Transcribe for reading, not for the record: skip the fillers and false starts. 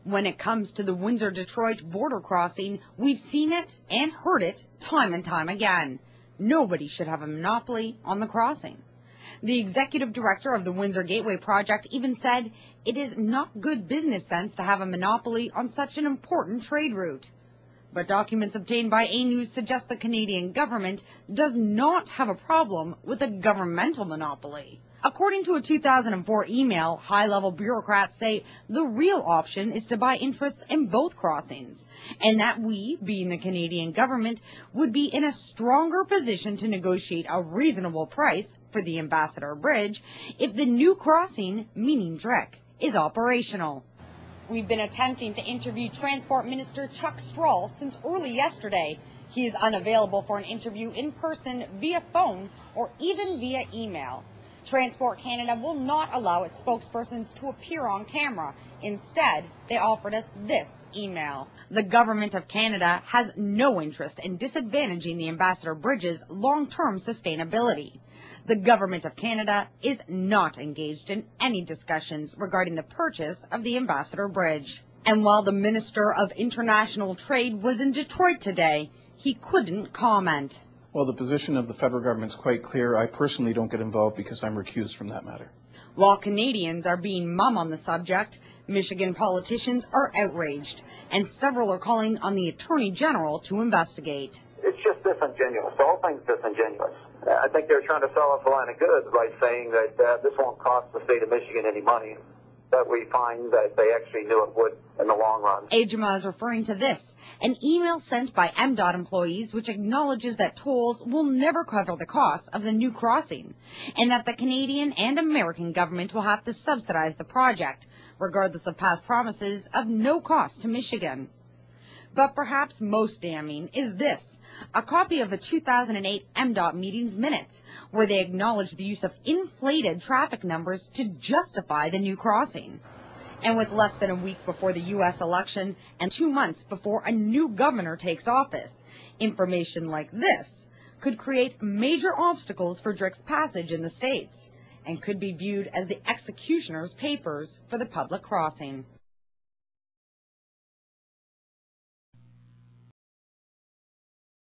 When it comes to the Windsor-Detroit border crossing, we've seen it and heard it time and time again. Nobody should have a monopoly on the crossing. The executive director of the Windsor Gateway Project even said it is not good business sense to have a monopoly on such an important trade route. But documents obtained by A News suggest the Canadian government does not have a problem with a governmental monopoly. According to a 2004 email, high-level bureaucrats say the real option is to buy interests in both crossings, and that we, being the Canadian government, would be in a stronger position to negotiate a reasonable price for the Ambassador Bridge if the new crossing, meaning DRIC, is operational. We've been attempting to interview Transport Minister Chuck Strahl since early yesterday. He is unavailable for an interview in person, via phone, or even via email. Transport Canada will not allow its spokespersons to appear on camera. Instead, they offered us this email. The Government of Canada has no interest in disadvantaging the Ambassador Bridge's long-term sustainability. The Government of Canada is not engaged in any discussions regarding the purchase of the Ambassador Bridge. And while the Minister of International Trade was in Detroit today, he couldn't comment. Well, the position of the federal government is quite clear. I personally don't get involved because I'm recused from that matter. While Canadians are being mum on the subject, Michigan politicians are outraged, and several are calling on the Attorney General to investigate. It's just disingenuous. The whole thing's disingenuous. I think they're trying to sell us a line of goods by saying that this won't cost the state of Michigan any money, but we find that they actually knew it would in the long run. AGMA is referring to this, an email sent by MDOT employees which acknowledges that tolls will never cover the cost of the new crossing, and that the Canadian and American government will have to subsidize the project, regardless of past promises of no cost to Michigan. But perhaps most damning is this, a copy of a 2008 MDOT meetings minutes, where they acknowledge the use of inflated traffic numbers to justify the new crossing. And with less than a week before the U.S. election and 2 months before a new governor takes office, information like this could create major obstacles for DRIC's passage in the States and could be viewed as the executioner's papers for the public crossing.